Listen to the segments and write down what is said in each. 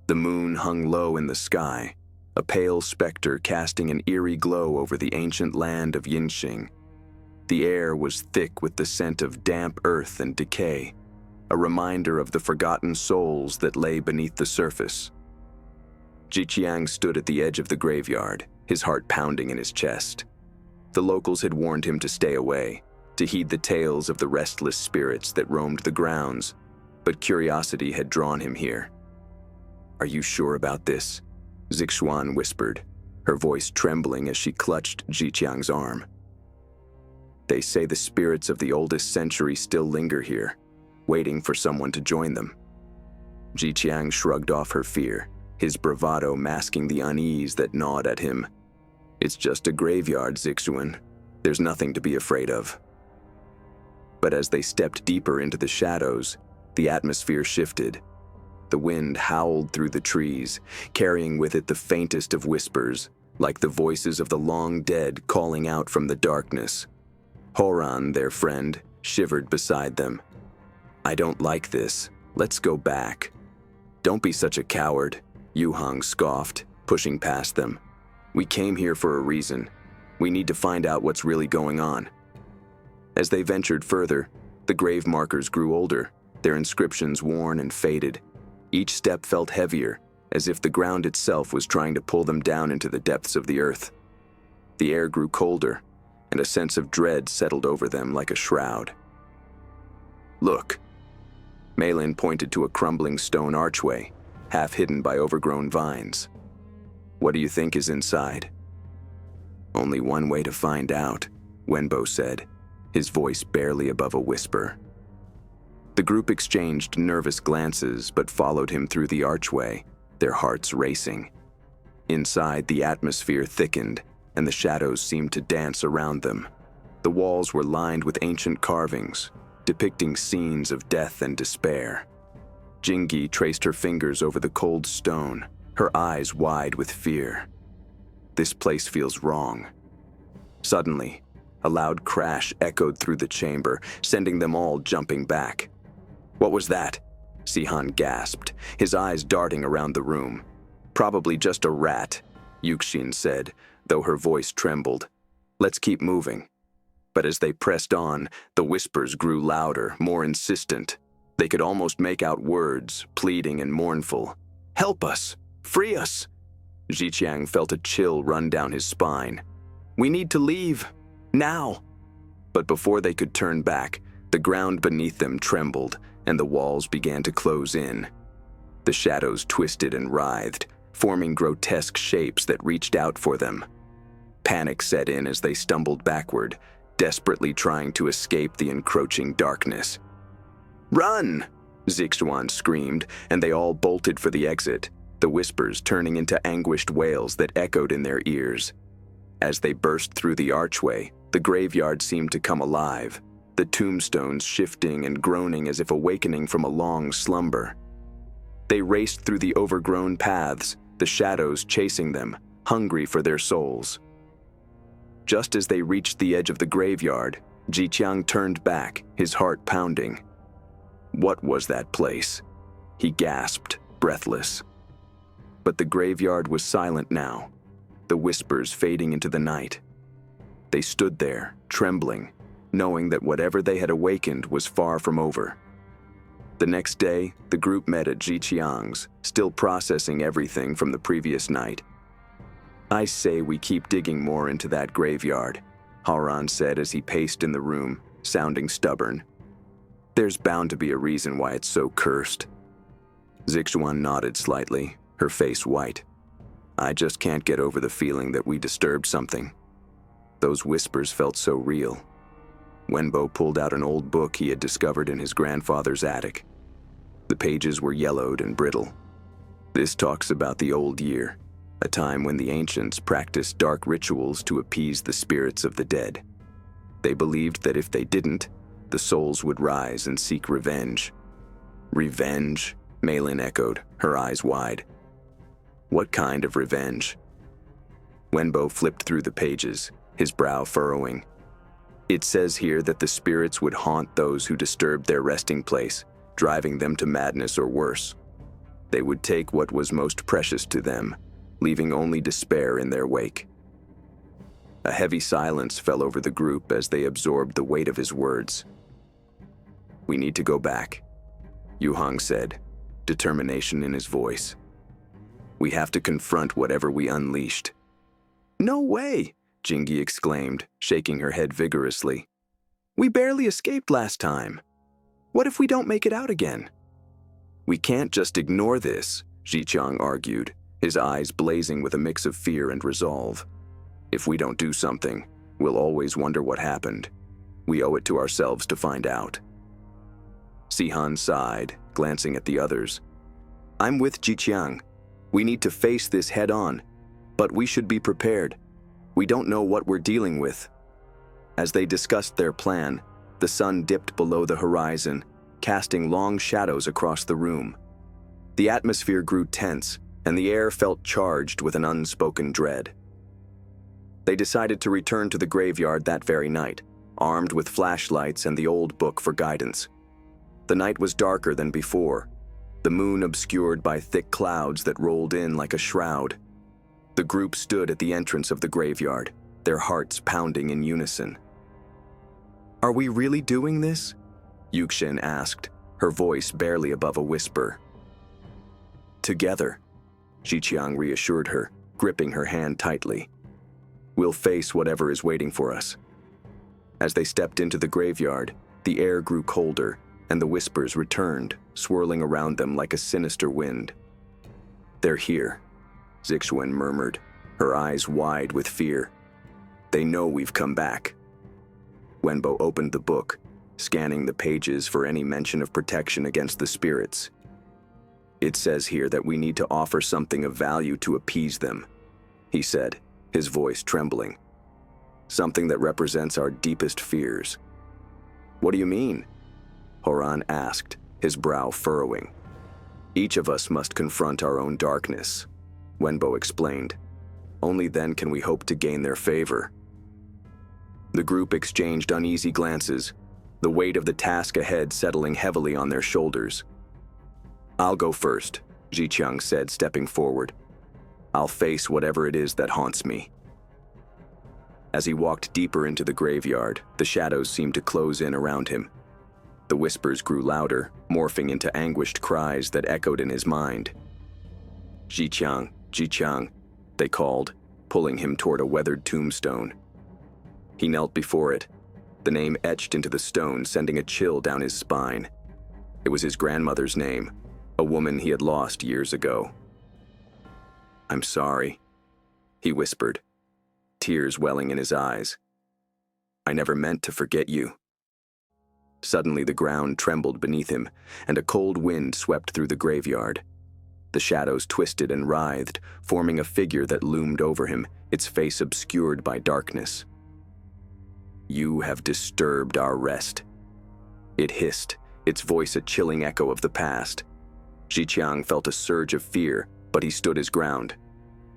The moon hung low in the sky, a pale specter casting an eerie glow over the ancient land of Yinxing. The air was thick with the scent of damp earth and decay, a reminder of the forgotten souls that lay beneath the surface. Jiqiang stood at the edge of the graveyard, his heart pounding in his chest. The locals had warned him to stay away, to heed the tales of the restless spirits that roamed the grounds, but curiosity had drawn him here. "Are you sure about this?" Zixuan whispered, her voice trembling as she clutched Jiqiang's arm. "They say the spirits of the oldest century still linger here, waiting for someone to join them." Jiqiang shrugged off her fear, his bravado masking the unease that gnawed at him. "It's just a graveyard, Zixuan. There's nothing to be afraid of." But as they stepped deeper into the shadows, the atmosphere shifted. The wind howled through the trees, carrying with it the faintest of whispers, like the voices of the long dead calling out from the darkness. Horan, their friend, shivered beside them. "I don't like this. Let's go back." "Don't be such a coward," Yuhang scoffed, pushing past them. "We came here for a reason. We need to find out what's really going on." As they ventured further, the grave markers grew older, their inscriptions worn and faded. Each step felt heavier, as if the ground itself was trying to pull them down into the depths of the earth. The air grew colder, and a sense of dread settled over them like a shroud. "Look." Malin pointed to a crumbling stone archway, half hidden by overgrown vines. "What do you think is inside?" "Only one way to find out," Wenbo said, his voice barely above a whisper. The group exchanged nervous glances but followed him through the archway, their hearts racing. Inside, the atmosphere thickened, and the shadows seemed to dance around them. The walls were lined with ancient carvings, depicting scenes of death and despair. Jingi traced her fingers over the cold stone, her eyes wide with fear. "This place feels wrong." Suddenly, a loud crash echoed through the chamber, sending them all jumping back. "What was that?" Sihan gasped, his eyes darting around the room. "Probably just a rat," Yuxin said, though her voice trembled. "Let's keep moving." But as they pressed on, the whispers grew louder, more insistent. They could almost make out words, pleading and mournful. "Help us! Free us!" Jiqiang felt a chill run down his spine. "We need to leave! Now!" But before they could turn back, the ground beneath them trembled, and the walls began to close in. The shadows twisted and writhed, forming grotesque shapes that reached out for them. Panic set in as they stumbled backward, desperately trying to escape the encroaching darkness. "Run!" Zixuan screamed, and they all bolted for the exit, the whispers turning into anguished wails that echoed in their ears. As they burst through the archway, the graveyard seemed to come alive, the tombstones shifting and groaning as if awakening from a long slumber. They raced through the overgrown paths, the shadows chasing them, hungry for their souls. Just as they reached the edge of the graveyard, Jiqiang turned back, his heart pounding. What was that place? He gasped, breathless. But the graveyard was silent now, the whispers fading into the night. They stood there, trembling, knowing that whatever they had awakened was far from over. The next day, the group met at Jiqiang's, still processing everything from the previous night. "I say we keep digging more into that graveyard," Haran said as he paced in the room, sounding stubborn. "There's bound to be a reason why it's so cursed." Zixuan nodded slightly, her face white. "I just can't get over the feeling that we disturbed something. Those whispers felt so real." Wenbo pulled out an old book he had discovered in his grandfather's attic. The pages were yellowed and brittle. "This talks about the old year, a time when the ancients practiced dark rituals to appease the spirits of the dead. They believed that if they didn't, the souls would rise and seek revenge." "Revenge?" Malin echoed, her eyes wide. "What kind of revenge?" Wenbo flipped through the pages, his brow furrowing. "It says here that the spirits would haunt those who disturbed their resting place, driving them to madness or worse. They would take what was most precious to them, leaving only despair in their wake. A heavy silence fell over the group as they absorbed the weight of his words. "We need to go back," Yuhang said, determination in his voice. "We have to confront whatever we unleashed." "No way!" Jingi exclaimed, shaking her head vigorously. "We barely escaped last time. What if we don't make it out again?" "We can't just ignore this," Zhiqiang argued, his eyes blazing with a mix of fear and resolve. "If we don't do something, we'll always wonder what happened. We owe it to ourselves to find out." Sihan sighed, glancing at the others. "I'm with Zhiqiang. We need to face this head-on, but we should be prepared. We don't know what we're dealing with." As they discussed their plan, the sun dipped below the horizon, casting long shadows across the room. The atmosphere grew tense, and the air felt charged with an unspoken dread. They decided to return to the graveyard that very night, armed with flashlights and the old book for guidance. The night was darker than before, the moon obscured by thick clouds that rolled in like a shroud. The group stood at the entrance of the graveyard, their hearts pounding in unison. "Are we really doing this?" Yuxin asked, her voice barely above a whisper. "Together," Zhiqiang reassured her, gripping her hand tightly. "We'll face whatever is waiting for us." As they stepped into the graveyard, the air grew colder, and the whispers returned, swirling around them like a sinister wind. "They're here," Zixuan murmured, her eyes wide with fear. "They know we've come back." Wenbo opened the book, scanning the pages for any mention of protection against the spirits. "It says here that we need to offer something of value to appease them," he said, his voice trembling. "Something that represents our deepest fears." "What do you mean?" Horan asked, his brow furrowing. "Each of us must confront our own darkness," Wenbo explained. "Only then can we hope to gain their favor." The group exchanged uneasy glances, the weight of the task ahead settling heavily on their shoulders. "I'll go first," Zhiqiang said, stepping forward. "I'll face whatever it is that haunts me." As he walked deeper into the graveyard, the shadows seemed to close in around him. The whispers grew louder, morphing into anguished cries that echoed in his mind. "Zhiqiang, Zhiqiang," they called, pulling him toward a weathered tombstone. He knelt before it, the name etched into the stone sending a chill down his spine. It was his grandmother's name, a woman he had lost years ago. "I'm sorry," he whispered, tears welling in his eyes. "I never meant to forget you." Suddenly the ground trembled beneath him, and a cold wind swept through the graveyard. The shadows twisted and writhed, forming a figure that loomed over him, its face obscured by darkness. "You have disturbed our rest," it hissed, its voice a chilling echo of the past. Zhiqiang felt a surge of fear, but he stood his ground.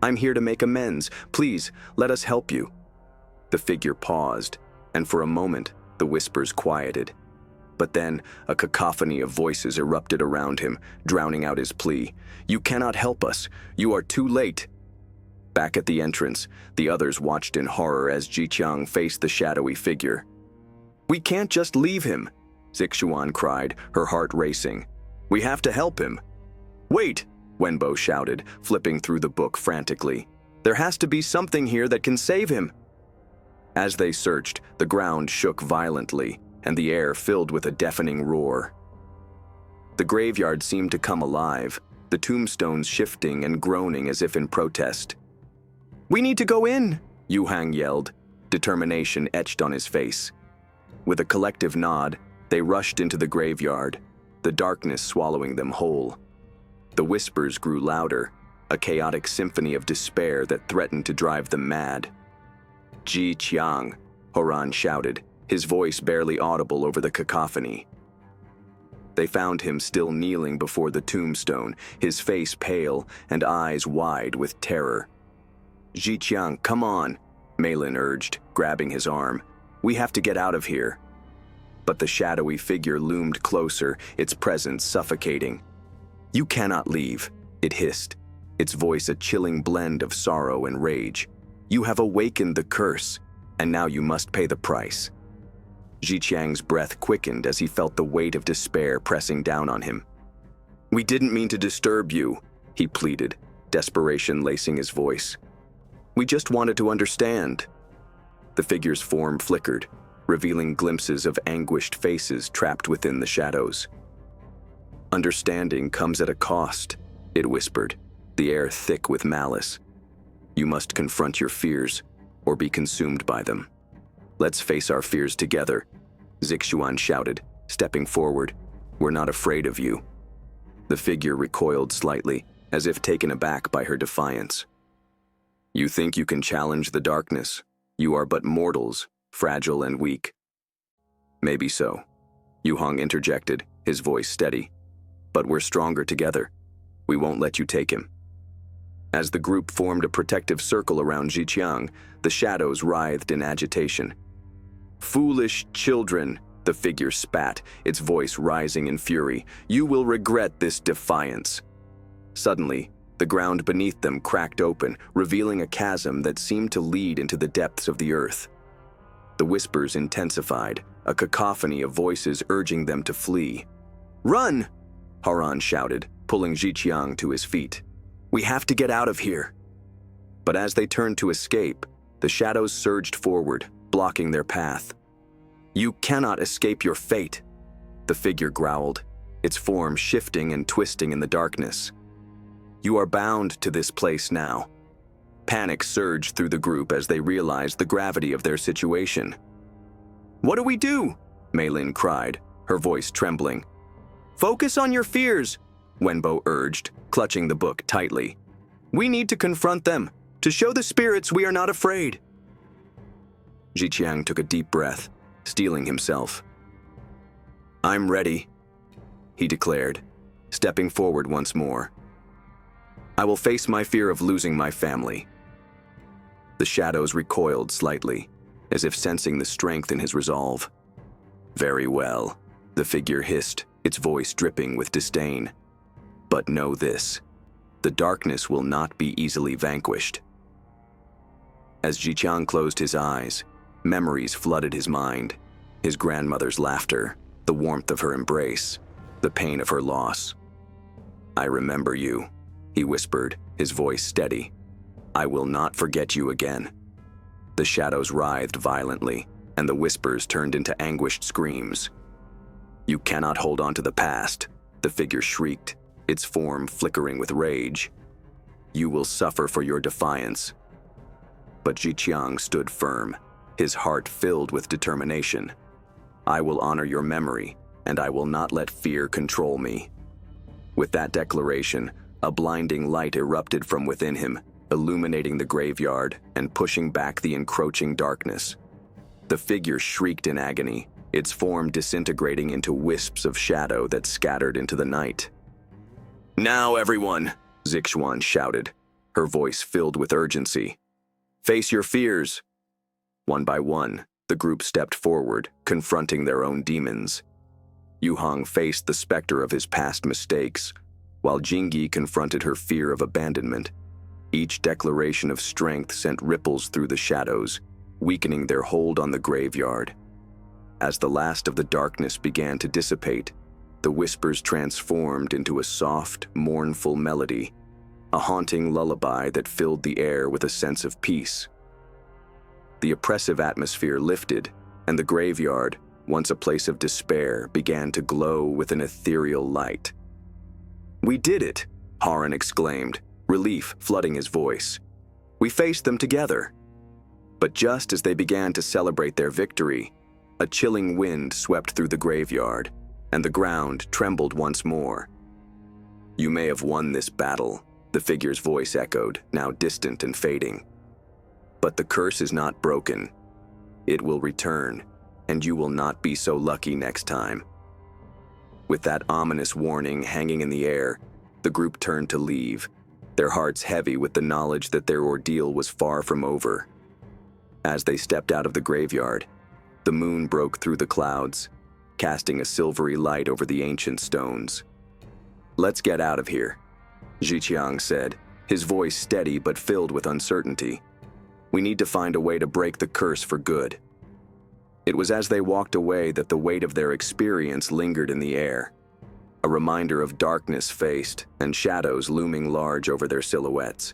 "I'm here to make amends. Please, let us help you." The figure paused, and for a moment, the whispers quieted. But then, a cacophony of voices erupted around him, drowning out his plea. "You cannot help us. You are too late." Back at the entrance, the others watched in horror as Zhiqiang faced the shadowy figure. "We can't just leave him," Zixuan cried, her heart racing. "We have to help him." "Wait!" Wenbo shouted, flipping through the book frantically. "There has to be something here that can save him." As they searched, the ground shook violently, and the air filled with a deafening roar. The graveyard seemed to come alive, the tombstones shifting and groaning as if in protest. "We need to go in!" Yuhang yelled, determination etched on his face. With a collective nod, they rushed into the graveyard, the darkness swallowing them whole. The whispers grew louder, a chaotic symphony of despair that threatened to drive them mad. "Zhiqiang," Horan shouted, his voice barely audible over the cacophony. They found him still kneeling before the tombstone, his face pale and eyes wide with terror. "Zhiqiang, come on," Malin urged, grabbing his arm. "We have to get out of here." But the shadowy figure loomed closer, its presence suffocating. "You cannot leave," it hissed, its voice a chilling blend of sorrow and rage. "You have awakened the curse, and now you must pay the price." Zhiqiang's breath quickened as he felt the weight of despair pressing down on him. "We didn't mean to disturb you," he pleaded, desperation lacing his voice. "We just wanted to understand." The figure's form flickered, revealing glimpses of anguished faces trapped within the shadows. "Understanding comes at a cost," it whispered, the air thick with malice. "You must confront your fears, or be consumed by them." "Let's face our fears together," Zixuan shouted, stepping forward. "We're not afraid of you." The figure recoiled slightly, as if taken aback by her defiance. "You think you can challenge the darkness? You are but mortals, fragile and weak." "Maybe so," Yuhong interjected, his voice steady. "But we're stronger together. We won't let you take him." As the group formed a protective circle around Zhiqiang, the shadows writhed in agitation. "Foolish children," the figure spat, its voice rising in fury. "You will regret this defiance." Suddenly, the ground beneath them cracked open, revealing a chasm that seemed to lead into the depths of the earth. The whispers intensified, a cacophony of voices urging them to flee. "Run!" Haran shouted, pulling Zhiqiang to his feet. "We have to get out of here." But as they turned to escape, the shadows surged forward, blocking their path. "You cannot escape your fate," the figure growled, its form shifting and twisting in the darkness. "You are bound to this place now." Panic surged through the group as they realized the gravity of their situation. "What do we do?" Meilin cried, her voice trembling. "Focus on your fears," Wenbo urged, clutching the book tightly. "We need to confront them, to show the spirits we are not afraid." Zhiqiang took a deep breath, steeling himself. "I'm ready," he declared, stepping forward once more. "I will face my fear of losing my family." The shadows recoiled slightly, as if sensing the strength in his resolve. "Very well," the figure hissed, its voice dripping with disdain. "But know this, the darkness will not be easily vanquished." As Zhiqiang closed his eyes, memories flooded his mind. His grandmother's laughter, the warmth of her embrace, the pain of her loss. "I remember you," he whispered, his voice steady. "I will not forget you again." The shadows writhed violently, and the whispers turned into anguished screams. "You cannot hold on to the past," the figure shrieked, its form flickering with rage. "You will suffer for your defiance." But Zhiqiang stood firm, his heart filled with determination. "I will honor your memory, and I will not let fear control me." With that declaration, a blinding light erupted from within him, illuminating the graveyard and pushing back the encroaching darkness. The figure shrieked in agony, its form disintegrating into wisps of shadow that scattered into the night. "Now, everyone," Zixuan shouted, her voice filled with urgency. "Face your fears." One by one, the group stepped forward, confronting their own demons. Yuhong faced the specter of his past mistakes, while Jingyi confronted her fear of abandonment. Each declaration of strength sent ripples through the shadows, weakening their hold on the graveyard. As the last of the darkness began to dissipate, the whispers transformed into a soft, mournful melody, a haunting lullaby that filled the air with a sense of peace. The oppressive atmosphere lifted, and the graveyard, once a place of despair, began to glow with an ethereal light. "We did it!" Haran exclaimed, relief flooding his voice. "We faced them together." But just as they began to celebrate their victory, a chilling wind swept through the graveyard, and the ground trembled once more. "You may have won this battle," the figure's voice echoed, now distant and fading. "But the curse is not broken. It will return, and you will not be so lucky next time." With that ominous warning hanging in the air, the group turned to leave, their hearts heavy with the knowledge that their ordeal was far from over. As they stepped out of the graveyard, the moon broke through the clouds, casting a silvery light over the ancient stones. "Let's get out of here," Zhiqiang said, his voice steady but filled with uncertainty. "We need to find a way to break the curse for good." It was as they walked away that the weight of their experience lingered in the air, a reminder of darkness faced and shadows looming large over their silhouettes.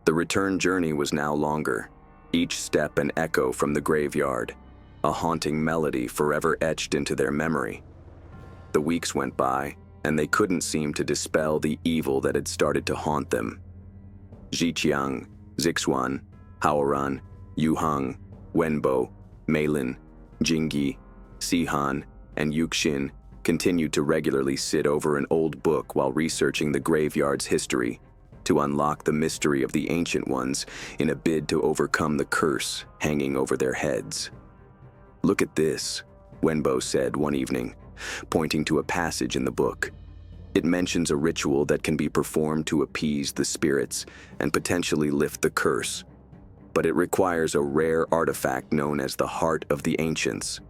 The return journey was now longer, each step an echo from the graveyard, a haunting melody forever etched into their memory. The weeks went by, and they couldn't seem to dispel the evil that had started to haunt them. Zhiqiang, Zixuan, Haoran, Yuhang, Wenbo, Meilin, Jingyi, Sihan, and Yuxin continued to regularly sit over an old book while researching the graveyard's history to unlock the mystery of the Ancient Ones in a bid to overcome the curse hanging over their heads. "Look at this," Wenbo said one evening, pointing to a passage in the book. "It mentions a ritual that can be performed to appease the spirits and potentially lift the curse, but it requires a rare artifact known as the Heart of the Ancients."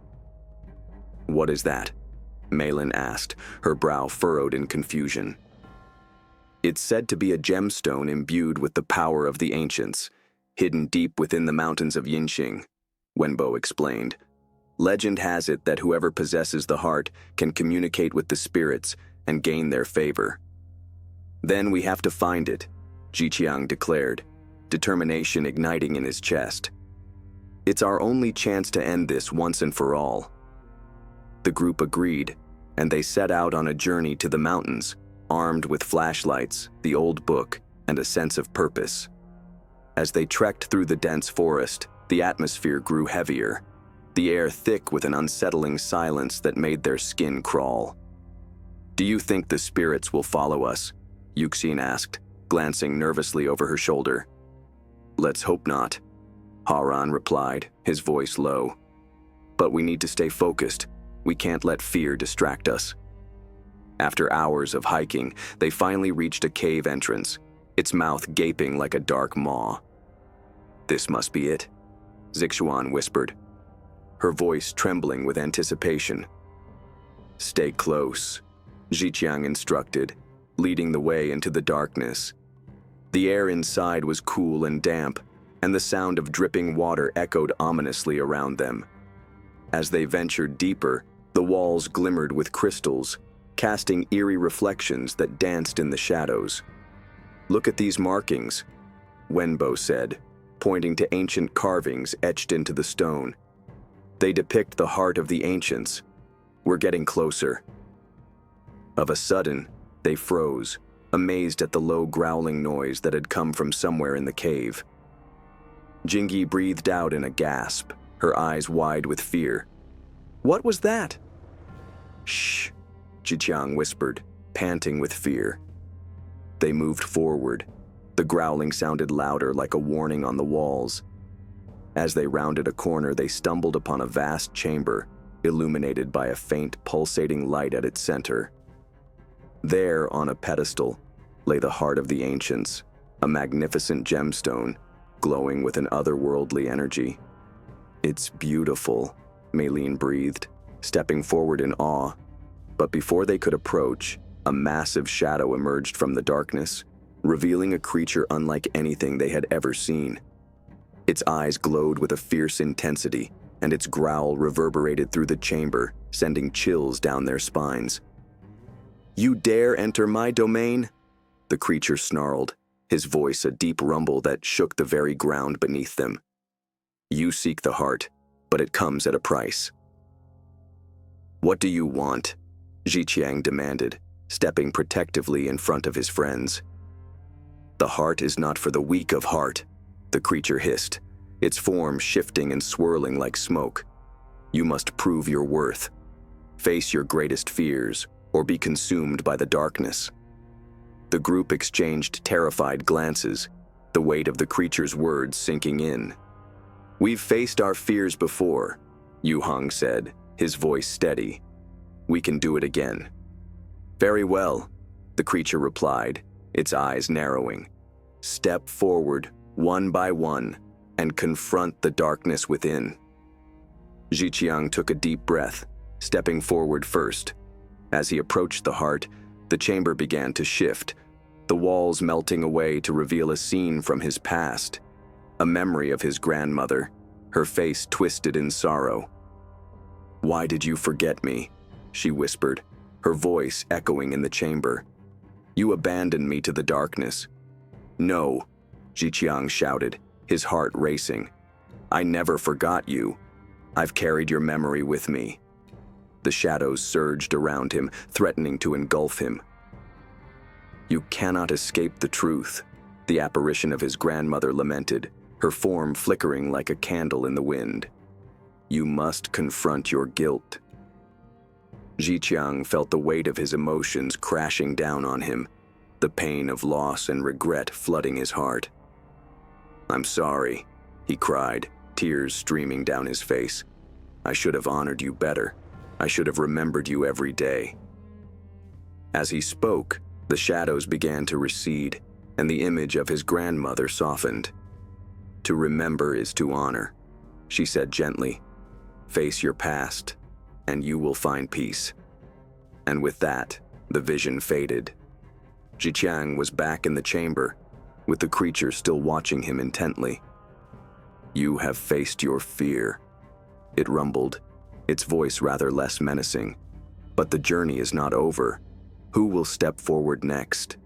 "What is that?" Meilin asked, her brow furrowed in confusion. "It's said to be a gemstone imbued with the power of the ancients, hidden deep within the mountains of Yinxing," Wenbo explained. "Legend has it that whoever possesses the heart can communicate with the spirits and gain their favor." "Then we have to find it," Zhiqiang declared, determination igniting in his chest. "It's our only chance to end this once and for all." The group agreed, and they set out on a journey to the mountains, armed with flashlights, the old book, and a sense of purpose. As they trekked through the dense forest, the atmosphere grew heavier, the air thick with an unsettling silence that made their skin crawl. "Do you think the spirits will follow us?" Yuxin asked, glancing nervously over her shoulder. "Let's hope not," Haran replied, his voice low. "But we need to stay focused. We can't let fear distract us." After hours of hiking, they finally reached a cave entrance, its mouth gaping like a dark maw. "This must be it," Zixuan whispered, her voice trembling with anticipation. "Stay close," Zhiqiang instructed, leading the way into the darkness. The air inside was cool and damp, and the sound of dripping water echoed ominously around them. As they ventured deeper, the walls glimmered with crystals, casting eerie reflections that danced in the shadows. "Look at these markings," Wenbo said, pointing to ancient carvings etched into the stone. "They depict the heart of the ancients. We're getting closer." Of a sudden, they froze, amazed at the low growling noise that had come from somewhere in the cave. Jingyi breathed out in a gasp, her eyes wide with fear. "What was that?" "Shh," Zhiqiang whispered, panting with fear. They moved forward. The growling sounded louder, like a warning on the walls. As they rounded a corner, they stumbled upon a vast chamber, illuminated by a faint, pulsating light at its center. There, on a pedestal, lay the heart of the ancients, a magnificent gemstone, glowing with an otherworldly energy. "It's beautiful," Meilin breathed, stepping forward in awe. But before they could approach, a massive shadow emerged from the darkness, revealing a creature unlike anything they had ever seen. Its eyes glowed with a fierce intensity, and its growl reverberated through the chamber, sending chills down their spines. "You dare enter my domain?" the creature snarled, his voice a deep rumble that shook the very ground beneath them. "You seek the heart, but it comes at a price." "What do you want?" Zhiqiang demanded, stepping protectively in front of his friends. "The heart is not for the weak of heart," the creature hissed, its form shifting and swirling like smoke. "You must prove your worth. Face your greatest fears, or be consumed by the darkness." The group exchanged terrified glances, the weight of the creature's words sinking in. "We've faced our fears before," Yuhang said, his voice steady. "We can do it again." "Very well," the creature replied, its eyes narrowing. "Step forward, one by one, and confront the darkness within." Zhiqiang took a deep breath, stepping forward first. As he approached the heart, The chamber began to shift, the walls melting away to reveal a scene from his past, a memory of his grandmother, her face twisted in sorrow. "Why did you forget me?" she whispered, her voice echoing in the chamber. "You abandoned me to the darkness." "No," Jiqiang shouted, his heart racing. "I never forgot you. I've carried your memory with me." The shadows surged around him, threatening to engulf him. "You cannot escape the truth," the apparition of his grandmother lamented, her form flickering like a candle in the wind. "You must confront your guilt." Jiqiang felt the weight of his emotions crashing down on him, the pain of loss and regret flooding his heart. "I'm sorry," he cried, tears streaming down his face. "I should have honored you better. I should have remembered you every day." As he spoke, the shadows began to recede, and the image of his grandmother softened. "To remember is to honor," she said gently. "Face your past, and you will find peace." And with that, the vision faded. Jiqiang was back in the chamber, with the creature still watching him intently. "You have faced your fear," it rumbled, its voice rather less menacing. "But the journey is not over. Who will step forward next?"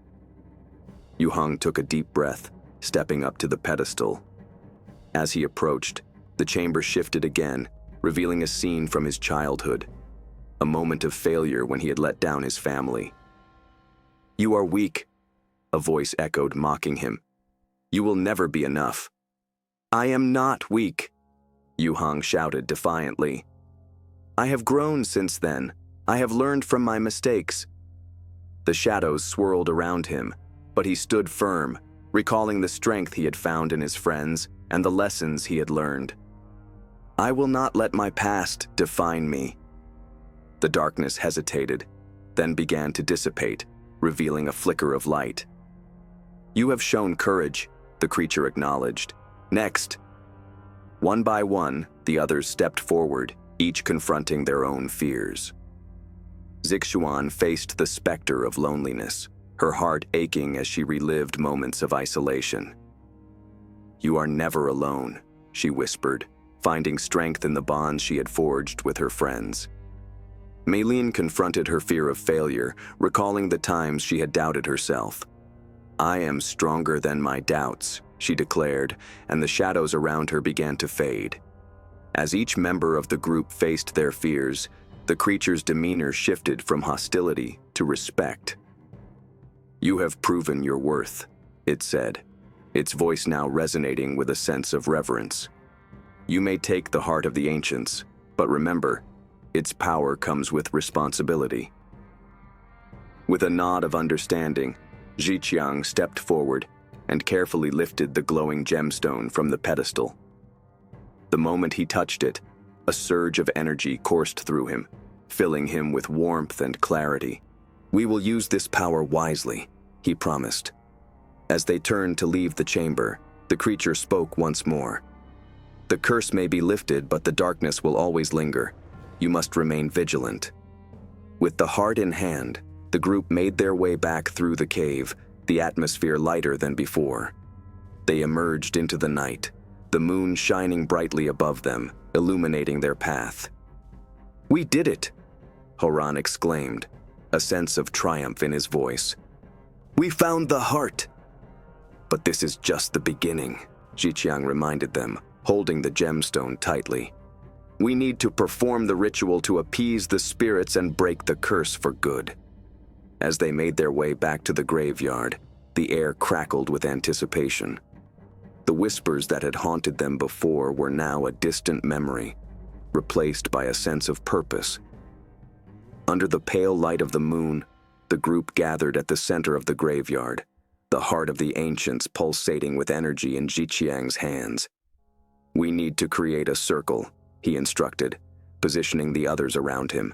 Yu Hong took a deep breath, stepping up to the pedestal. As he approached, the chamber shifted again, revealing a scene from his childhood, a moment of failure when he had let down his family. "You are weak," a voice echoed, mocking him. "You will never be enough." "I am not weak," Yu Hong shouted defiantly. "I have grown since then. I have learned from my mistakes." The shadows swirled around him, but he stood firm, recalling the strength he had found in his friends and the lessons he had learned. "I will not let my past define me." The darkness hesitated, then began to dissipate, revealing a flicker of light. "You have shown courage," the creature acknowledged. "Next." One by one, the others stepped forward, each confronting their own fears. Zixuan faced the specter of loneliness, her heart aching as she relived moments of isolation. "You are never alone," she whispered, finding strength in the bonds she had forged with her friends. Maylene confronted her fear of failure, recalling the times she had doubted herself. "I am stronger than my doubts," she declared, and the shadows around her began to fade. As each member of the group faced their fears, the creature's demeanor shifted from hostility to respect. "You have proven your worth," it said, its voice now resonating with a sense of reverence. "You may take the heart of the ancients, but remember, its power comes with responsibility." With a nod of understanding, Jiqiang stepped forward and carefully lifted the glowing gemstone from the pedestal. The moment he touched it, a surge of energy coursed through him, filling him with warmth and clarity. "We will use this power wisely," he promised. As they turned to leave the chamber, the creature spoke once more. "The curse may be lifted, but the darkness will always linger. You must remain vigilant." With the heart in hand, the group made their way back through the cave, the atmosphere lighter than before. They emerged into the night, the moon shining brightly above them, illuminating their path. "We did it!" Horan exclaimed, a sense of triumph in his voice. "We found the heart!" "But this is just the beginning," Jiqiang reminded them, holding the gemstone tightly. "We need to perform the ritual to appease the spirits and break the curse for good." As they made their way back to the graveyard, the air crackled with anticipation. The whispers that had haunted them before were now a distant memory, replaced by a sense of purpose. Under the pale light of the moon, the group gathered at the center of the graveyard, the heart of the ancients pulsating with energy in Jiqiang's hands. "We need to create a circle," he instructed, positioning the others around him.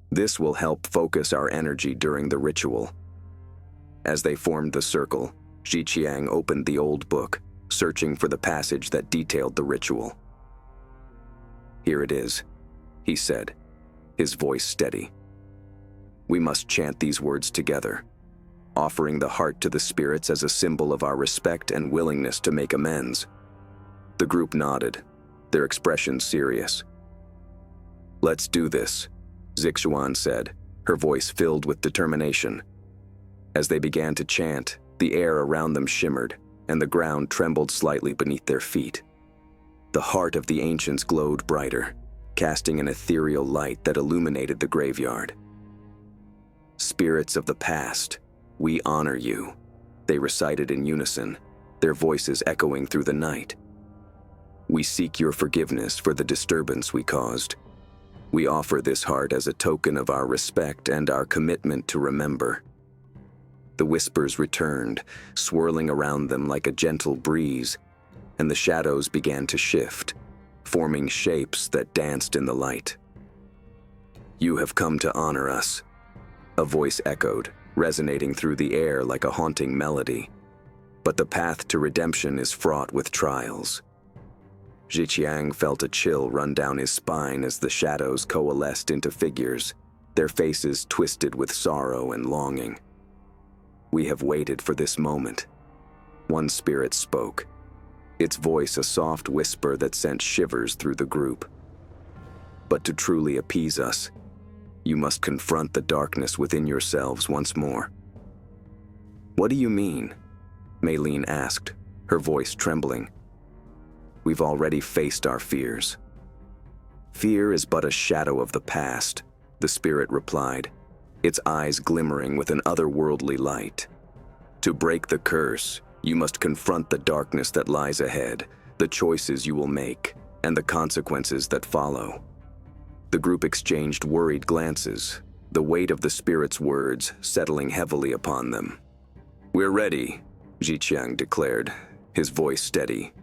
"This will help focus our energy during the ritual." As they formed the circle, Jiqiang opened the old book, searching for the passage that detailed the ritual. "Here it is," he said, his voice steady. We must chant these words together, offering the heart to the spirits as a symbol of our respect and willingness to make amends. The group nodded, their expressions serious. "Let's do this," Zixuan said, her voice filled with determination. As they began to chant, the air around them shimmered, and the ground trembled slightly beneath their feet. The heart of the ancients glowed brighter, casting an ethereal light that illuminated the graveyard. "Spirits of the past, we honor you," they recited in unison, their voices echoing through the night. "We seek your forgiveness for the disturbance we caused. We offer this heart as a token of our respect and our commitment to remember." The whispers returned, swirling around them like a gentle breeze, and the shadows began to shift, forming shapes that danced in the light. "You have come to honor us," a voice echoed, resonating through the air like a haunting melody. "But the path to redemption is fraught with trials." Zhiqiang felt a chill run down his spine as the shadows coalesced into figures, their faces twisted with sorrow and longing. "We have waited for this moment," one spirit spoke, its voice a soft whisper that sent shivers through the group. "But to truly appease us, you must confront the darkness within yourselves once more." "What do you mean?" Maylene asked, her voice trembling. "We've already faced our fears." "Fear is but a shadow of the past," the spirit replied, its eyes glimmering with an otherworldly light. "To break the curse, you must confront the darkness that lies ahead, the choices you will make, and the consequences that follow." The group exchanged worried glances, the weight of the spirit's words settling heavily upon them. "We're ready," Zhiqiang declared, his voice steady.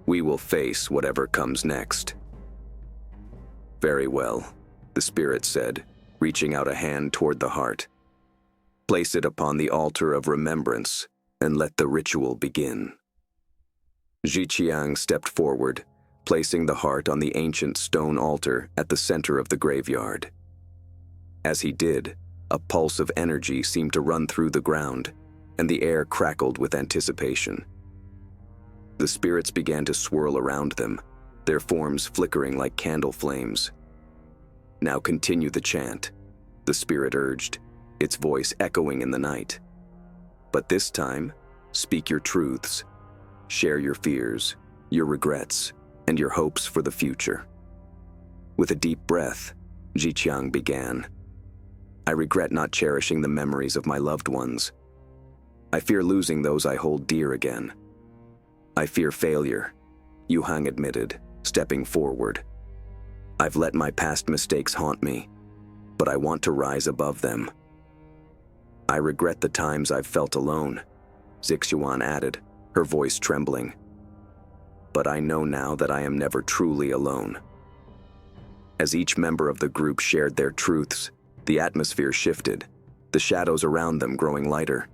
"We will face whatever comes next." "Very well," the spirit said, reaching out a hand toward the heart. "Place it upon the altar of remembrance, and let the ritual begin." Zhiqiang stepped forward, placing the heart on the ancient stone altar at the center of the graveyard. As he did, a pulse of energy seemed to run through the ground, and the air crackled with anticipation. The spirits began to swirl around them, their forms flickering like candle flames. "Now continue the chant," the spirit urged, its voice echoing in the night. "But this time, speak your truths. Share your fears, your regrets, and your hopes for the future." With a deep breath, Zhiqiang began. "I regret not cherishing the memories of my loved ones. I fear losing those I hold dear again. I fear failure," Yuhang admitted, stepping forward. "I've let my past mistakes haunt me, but I want to rise above them." "I regret the times I've felt alone," Zixuan added, her voice trembling. "But I know now that I am never truly alone." As each member of the group shared their truths, the atmosphere shifted, the shadows around them growing lighter.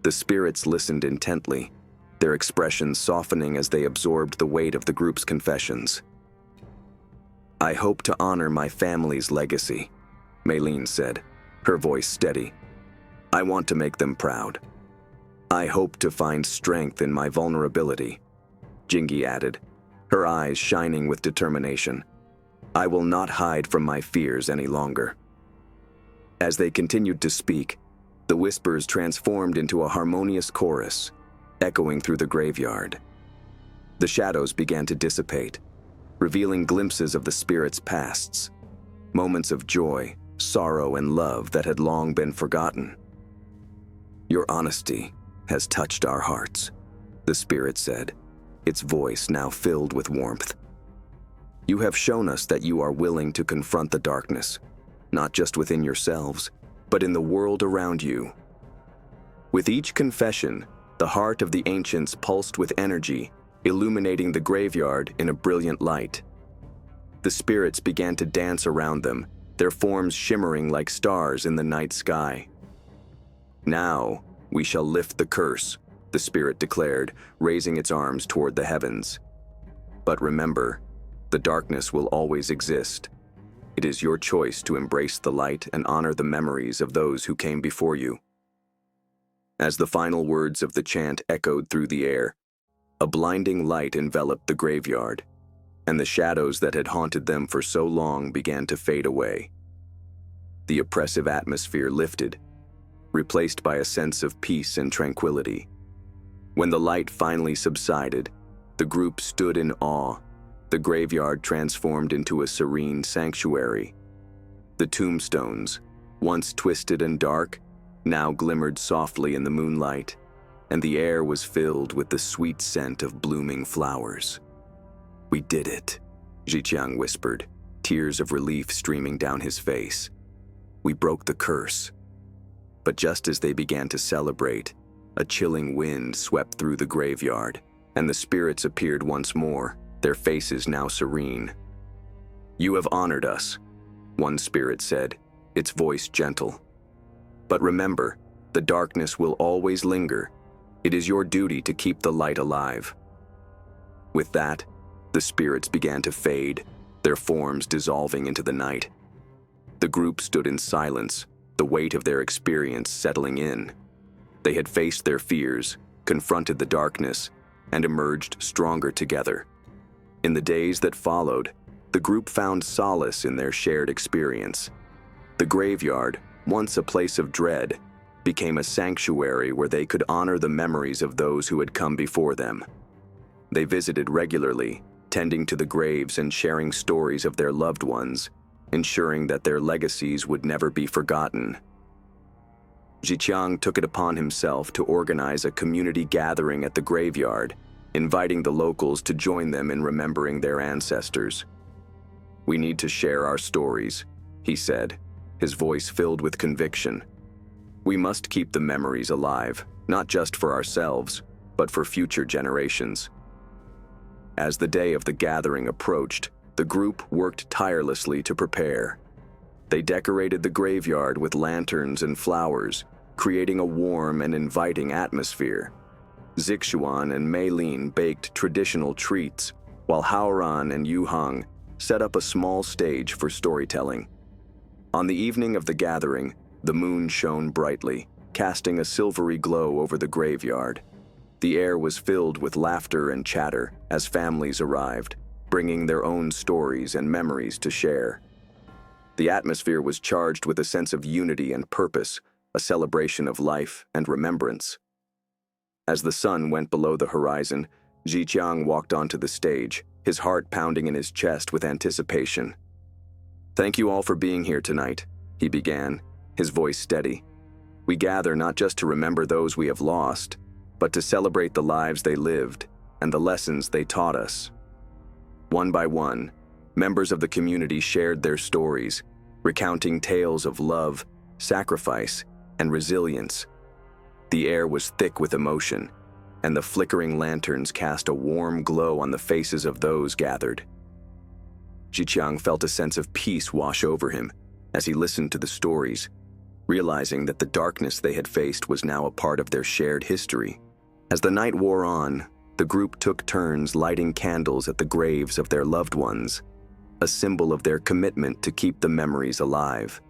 The spirits listened intently, their expressions softening as they absorbed the weight of the group's confessions. "I hope to honor my family's legacy," Maylene said, her voice steady. "I want to make them proud. I hope to find strength in my vulnerability," Jingi added, her eyes shining with determination. "I will not hide from my fears any longer." As they continued to speak, the whispers transformed into a harmonious chorus, echoing through the graveyard. The shadows began to dissipate, revealing glimpses of the spirits' pasts, moments of joy, sorrow, and love that had long been forgotten. "Your honesty has touched our hearts," the spirit said, its voice now filled with warmth. "You have shown us that you are willing to confront the darkness, not just within yourselves, but in the world around you." With each confession, the heart of the ancients pulsed with energy, illuminating the graveyard in a brilliant light. The spirits began to dance around them, their forms shimmering like stars in the night sky. "Now we shall lift the curse," the spirit declared, raising its arms toward the heavens. "But remember, the darkness will always exist. It is your choice to embrace the light and honor the memories of those who came before you. As the final words of the chant echoed through the air, a blinding light enveloped the graveyard, and the shadows that had haunted them for so long began to fade away. The oppressive atmosphere lifted, replaced by a sense of peace and tranquility. When the light finally subsided, the group stood in awe, the graveyard transformed into a serene sanctuary. The tombstones, once twisted and dark, now glimmered softly in the moonlight, and the air was filled with the sweet scent of blooming flowers. "We did it," Zhiqiang whispered, tears of relief streaming down his face. "We broke the curse." But just as they began to celebrate, a chilling wind swept through the graveyard, and the spirits appeared once more, their faces now serene. "You have honored us," one spirit said, its voice gentle. "But remember, the darkness will always linger. It is your duty to keep the light alive." With that, the spirits began to fade, their forms dissolving into the night. The group stood in silence, the weight of their experience settling in. They had faced their fears, confronted the darkness, and emerged stronger together. In the days that followed, the group found solace in their shared experience. The graveyard, once a place of dread, became a sanctuary where they could honor the memories of those who had come before them. They visited regularly, tending to the graves and sharing stories of their loved ones, ensuring that their legacies would never be forgotten. Zhiqiang took it upon himself to organize a community gathering at the graveyard, inviting the locals to join them in remembering their ancestors. "We need to share our stories," he said, his voice filled with conviction. "We must keep the memories alive, not just for ourselves, but for future generations." As the day of the gathering approached, the group worked tirelessly to prepare. They decorated the graveyard with lanterns and flowers, creating a warm and inviting atmosphere. Zixuan and Meilin baked traditional treats, while Haoran and Yuhang set up a small stage for storytelling. On the evening of the gathering, the moon shone brightly, casting a silvery glow over the graveyard. The air was filled with laughter and chatter as families arrived, bringing their own stories and memories to share. The atmosphere was charged with a sense of unity and purpose, a celebration of life and remembrance. As the sun went below the horizon, Zhiqiang walked onto the stage, his heart pounding in his chest with anticipation. "Thank you all for being here tonight," he began, his voice steady. "We gather not just to remember those we have lost, but to celebrate the lives they lived and the lessons they taught us." One by one, members of the community shared their stories, recounting tales of love, sacrifice, and resilience. The air was thick with emotion, and the flickering lanterns cast a warm glow on the faces of those gathered. Zhiqiang felt a sense of peace wash over him as he listened to the stories, realizing that the darkness they had faced was now a part of their shared history. As the night wore on, the group took turns lighting candles at the graves of their loved ones, a symbol of their commitment to keep the memories alive.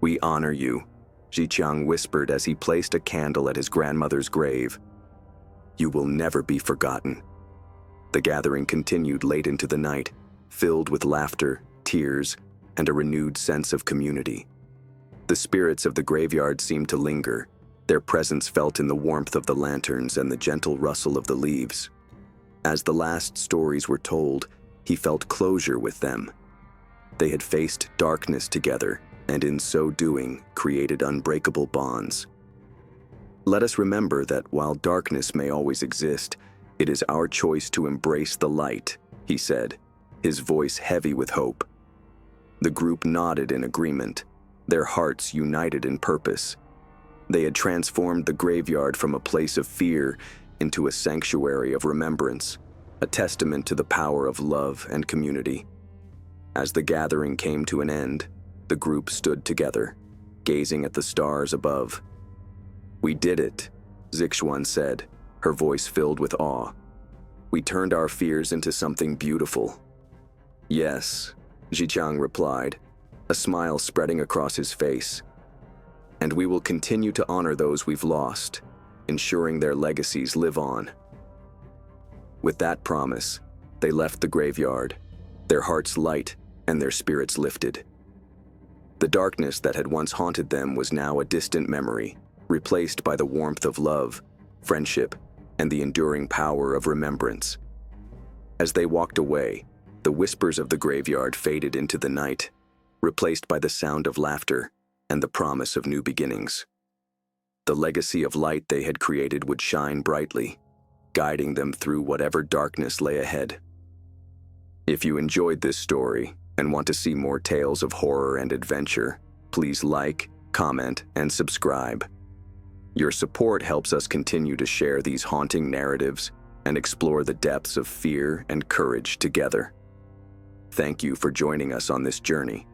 "We honor you," Zhiqiang whispered as he placed a candle at his grandmother's grave. "You will never be forgotten." The gathering continued late into the night, filled with laughter, tears, and a renewed sense of community. The spirits of the graveyard seemed to linger, their presence felt in the warmth of the lanterns and the gentle rustle of the leaves. As the last stories were told, he felt closure with them. They had faced darkness together, and in so doing, created unbreakable bonds. "Let us remember that while darkness may always exist, it is our choice to embrace the light," he said, his voice heavy with hope. The group nodded in agreement, their hearts united in purpose. They had transformed the graveyard from a place of fear into a sanctuary of remembrance, a testament to the power of love and community. As the gathering came to an end, the group stood together, gazing at the stars above. "We did it," Zixuan said, her voice filled with awe. "We turned our fears into something beautiful." "Yes," Jichang replied, a smile spreading across his face. And we will continue to honor those we've lost, ensuring their legacies live on. With that promise, they left the graveyard, their hearts light and their spirits lifted. The darkness that had once haunted them was now a distant memory, replaced by the warmth of love, friendship, and the enduring power of remembrance. As they walked away, the whispers of the graveyard faded into the night, replaced by the sound of laughter and the promise of new beginnings. The legacy of light they had created would shine brightly, guiding them through whatever darkness lay ahead. If you enjoyed this story and want to see more tales of horror and adventure, please like, comment, and subscribe. Your support helps us continue to share these haunting narratives and explore the depths of fear and courage together. Thank you for joining us on this journey.